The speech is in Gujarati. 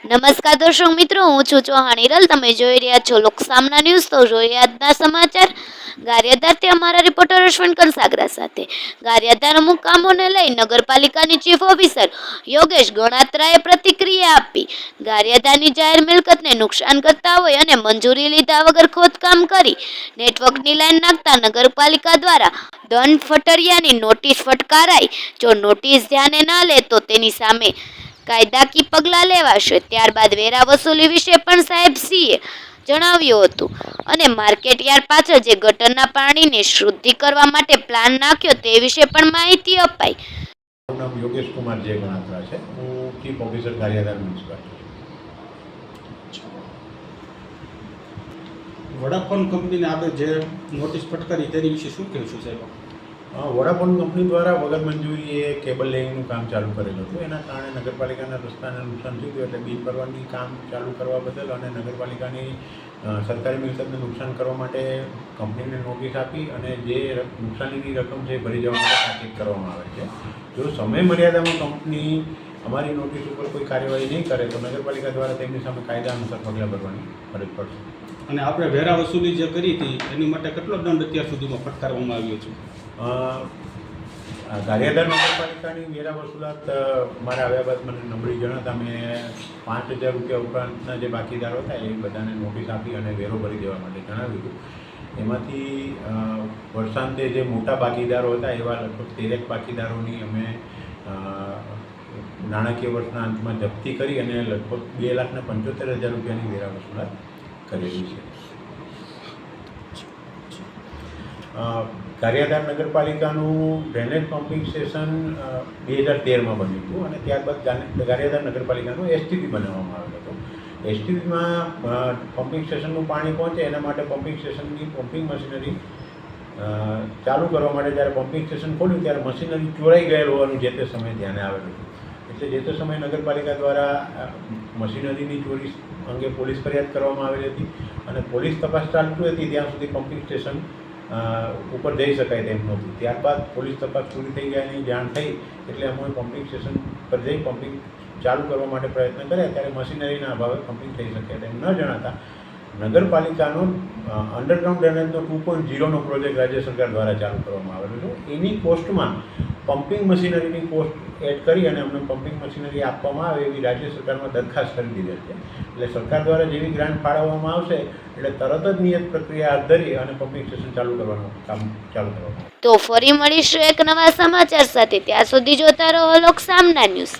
નમસ્કાર દર્શક મિત્રો, હું છું ચૌહાણ હિરલ. તમે જોઈ રહ્યા છો લોકસામના ન્યૂઝ. તો જોઈએ આજના સમાચાર. ગારિયાધારથી અમારા રિપોર્ટર અશ્વિન કંસાગરા સાથે. ગારિયાધાર મુકામોને લઈ નગરપાલિકાની ચીફ ઓફિસર યોગેશ ગણાત્રાએ પ્રતિક્રિયા આપી. ગારિયાધારની જાહેર મિલકતને નુકસાન કરતા હોય અને મંજૂરી લીધા વગર ખોદકામ કરી નેટવર્કની લાઈન નાખતા નગરપાલિકા દ્વારા દંડ ફટરિયાની નોટિસ ફટકારાઈ. જો નોટિસ ધ્યાને ના લે તો તેની સામે કાયદાકીય પગલાં લેવાશે. ત્યારબાદ વેરા વસૂલી વિશે પણ સાહેબશ્રીએ જણાવ્યું હતું અને માર્કેટ યાર્ડ પાછળ જે ગટરના પાણીને શુદ્ધિ કરવા માટે પ્લાન નાખ્યો તે વિશે પણ માહિતી અપાઈ. મારું નામ યોગેશ કુમાર જે ગણાત્રા છે. હું chief officer Gariadhar municipality. Vodafone કંપનીને આપણે જે નોટિસ ફટકારી તેની વિશે શું કહેશું સાહેબ? વોડાફોન કંપની દ્વારા વગર મંજૂરીએ કેબલ લેઇંગનું કામ ચાલુ કરેલું હતું. એના કારણે નગરપાલિકાના રસ્તાને નુકસાન થયું હતું. એટલે બિન પરવાનગી કામ ચાલુ કરવા બદલ અને નગરપાલિકાની સરકારી મિલકતને નુકસાન કરવા માટે કંપનીને નોટિસ આપી અને જે નુકસાનીની રકમ છે ભરી જવા માટે તાકીદ કરવામાં આવે છે. જો સમય મર્યાદામાં કંપની અમારી નોટિસ ઉપર કોઈ કાર્યવાહી નહીં કરે તો નગરપાલિકા દ્વારા તેમની સામે કાયદા અનુસાર પગલાં ભરવાની ફરજ પડશે. અને આપણે વેરા વસૂલી જે કરી હતી એની માટે કેટલો દંડ અત્યાર સુધીમાં ફટકારવામાં આવ્યો છે? ગારિયાધાર નગરપાલિકાની વેરા વસૂલાત મારા આવ્યા બાદ મને નબળી જણાતા મેં 5,000 રૂપિયા ઉપરાંતના જે બાકીદારો હતા એ બધાને નોટિસ આપી અને વેરો ભરી દેવા માટે જણાવ્યું હતું. એમાંથી વર્ષાંતે જે મોટા બાકીદારો હતા એવા લગભગ 13 બાકીદારોની અમે નાણાકીય વર્ષના અંતમાં જપ્તી કરી અને લગભગ 2,75,000 રૂપિયાની વેરા વસૂલાત કરેલી છે. ગારિયાધાર નગરપાલિકાનું ડ્રેનેજ પમ્પિંગ સ્ટેશન 2013માં બન્યું હતું અને ત્યારબાદ ગારિયાધાર નગરપાલિકાનું એસટીપી બનાવવામાં આવ્યો હતો. એસટીપીમાં પમ્પિંગ સ્ટેશનનું પાણી પહોંચે એના માટે પમ્પિંગ સ્ટેશનની પમ્પિંગ મશીનરી ચાલુ કરવા માટે જ્યારે પમ્પિંગ સ્ટેશન ખોલ્યું ત્યારે મશીનરી ચોરાઈ ગયેલ હોવાનું જે તે સમયે ધ્યાને આવેલું હતું. એટલે જે તે સમયે નગરપાલિકા દ્વારા મશીનરીની ચોરી અંગે પોલીસ ફરિયાદ કરવામાં આવેલી હતી અને પોલીસ તપાસ ચાલતી હતી ત્યાં સુધી પમ્પિંગ સ્ટેશન ઉપર જઈ શકાય તેમ નહોતું. ત્યારબાદ પોલીસ તપાસ પૂરી થઈ ગયાની જાણ થઈ એટલે અમે પમ્પિંગ સ્ટેશન પર જઈ પમ્પિંગ ચાલુ કરવા માટે પ્રયત્ન કર્યા ત્યારે મશીનરીના અભાવે પમ્પિંગ થઈ શકે તેમ ન જણાતા નગરપાલિકાનો અંડરગ્રાઉન્ડ ડ્રેનેજનો 2.0નો પ્રોજેક્ટ રાજ્ય સરકાર દ્વારા ચાલુ કરવામાં આવેલો છે. એની કોસ્ટમાં પમ્પિંગ મશીનરીની કોસ્ટ એડ કરી અને અમને પમ્પિંગ મશીનરી આપવામાં આવે એવી રાજ્ય સરકારમાં દરખાસ્ત કરી દીધેલ છે. એટલે સરકાર દ્વારા જેવી ગ્રાન્ટ ફાળવવામાં આવશે એટલે તરત જ નિયત પ્રક્રિયા હાથ ધરી અને પમ્પિંગ સ્ટેશન ચાલુ કરવાનું કામ ચાલુ કરવામાં. તો ફરી મળીશું એક નવા સમાચાર સાથે. ત્યાં સુધી જોતા રહો લોકસામના ન્યૂઝ.